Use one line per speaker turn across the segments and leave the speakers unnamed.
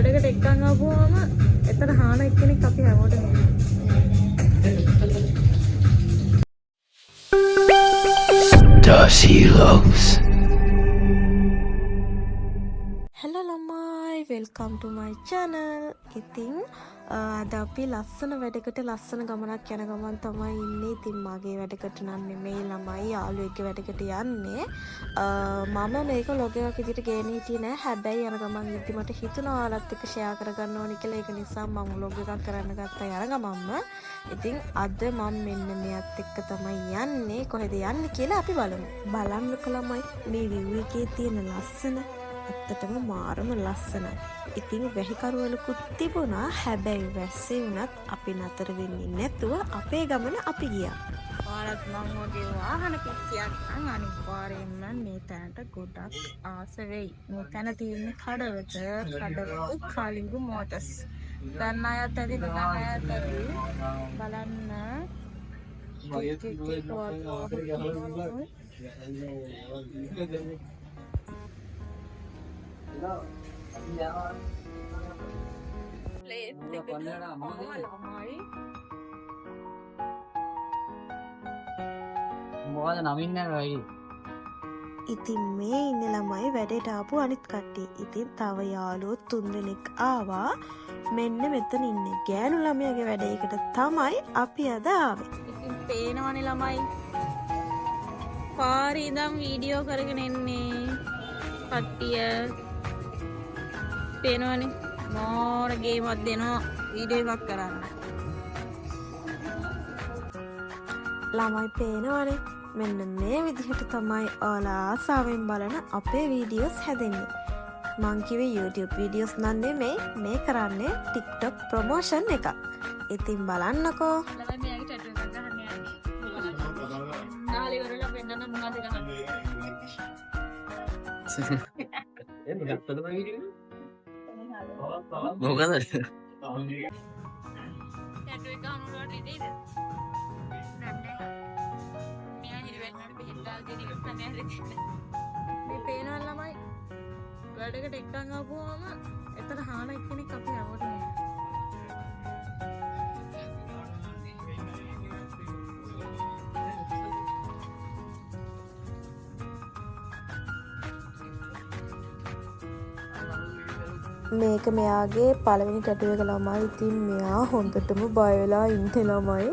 වැඩකට එක්කන් ආපුවාම එතන හාන එක්කෙනෙක් අපි හැමෝටම
Darcy Loves.
Hello ළමයි, welcome to my channel. ඉතින් අද අපි ලස්සන වැඩකට ලස්සන ගමනක් යන ගමන් තමයි ඉන්නේ. ඉතින් මගේ වැඩකට නම් නෙමෙයි ළමයි, යාළුවෙක්ගේ වැඩකට යන්නේ. මම මේක ලොග් එකක් විදිහට ගේන්න හිටියේ නෑ. හැබැයි යන ගමන් ඉදි මට හිතුණා ඔයාලත් එක්ක ෂෙයා කරගන්න ඕනි කියලා. ඒක නිසා මම ලොග් එකක් කරන්න ගත්තා යන ගමන්ම. ඉතින් අද මම මෙන්න මෙයත් එක්ක තමයි යන්නේ. කොහෙද යන්නේ කියලා අපි බලමු. බලන්නකෝ ළමයි, මේ view එකේ තියෙන ලස්සන ඇත්තටම මාරම ලස්සනයි. ඉතින් වැහිකරුවලකුත් තිබුණා. හැබැයි වැස්සේ වුණත් අපි නතර වෙන්නේ නැතුව අපේ ගමන අපි ගියා. ඔයාලත් මම වගේ වාහන පිටියක් නම් අනිවාර්යයෙන්ම මේ තැනට ගොඩක් ආස වෙයි. මේ තැන තියෙන්නේ කඩවත කාලිංගු මෝටර්ස්. දැන් අයත් ඇති බලන්න. ඉතින් මේ ඉන්න ළමයි වැඩට ආපු අනිත් කට්ටිය. ඉතින් තව යාළුවෝ 3 දෙනෙක් ආවා. මෙන්න මෙතන ඉන්නේ ගෑනු ළමයාගේ වැඩේකට තමයි අපි අද ආවේ. ඉතින් පේනවනේ ළමයි. පාරේ ඉඳන් වීඩියෝ කරගෙන එන්නේ කට්ටිය. පේනවනේ මෝර ගේමක් දෙනවා වීඩියෝ එකක් කරන්න. ළමයි පේනවනේ, මෙන්න මේ විදිහට තමයි ඔයාලා ආසාවෙන් බලන අපේ වීඩියෝස් හැදෙන්නේ. මං කිව්වේ YouTube වීඩියෝස් නම් නෙමෙයි, මේ කරන්නේ TikTok ප්‍රොමෝෂන් එකක්. ඉතින් බලන්නකෝ. ළමයි මෙයාගේ ටැටු එකක් ගහන්න යන්නේ. නාලි වරලා වෙන්නන මොනවද ගහන්නේ?
මොකද?
ටැටු එක ගන්නවට ඉතින් මේ පේනවා ළමයි, වැඩකට එක්කන් ආපුවාම එතන හාන එක්කෙනෙක් අපි හැමෝටම මේක මෙයාගේ පළවෙනි ටැටු එක ළමයි. ඉතින් මෙයා හොඳටම බය වෙලා ඉන්නේ ළමයි.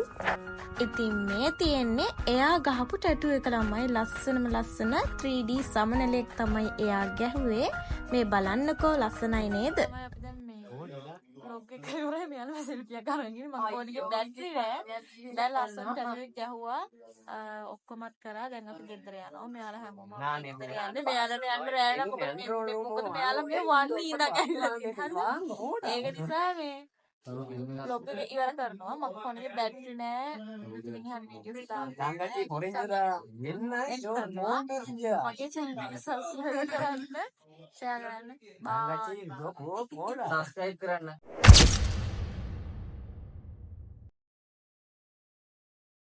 ඉතින් මේ තියෙන්නේ එයා ගහපු ටැටු එක ළමයි. ලස්සනම ලස්සන 3D සමනලෙක් තමයි එයා ගැහුවේ. මේ බලන්නකෝ, ලස්සනයි නේද? ලොග් එක ඉවරයි. මෙයාලා සෙල්ෆියක් අරගෙන මම ෆෝන් එකේ බැටරි නෑ. දැන් ලස්සන ටැටු එක ගැහුවා. ඔක්කොමත් කරා. දැන් අපි ගෙදර යනවා. මෙයාලා හැමෝම ගෙදර යන්නේ. මෙයාලා යන්න බෑ නේද? මොකද මෙයාලා මේ වන්නේ ඉඳන් ඇවිල්ලා තියෙනවා. ඒක නිසා මේ ලොග් එක ඉවර කරනවා. මම ෆෝන් එකේ බැටරි නෑ. ඉතින් හරි වීඩියෝ දාන්න. මගේ channel එක subscribe කරන්න, share කරන්න. බයි.
සබ්ස්ක්‍රයිබ් කරන්න.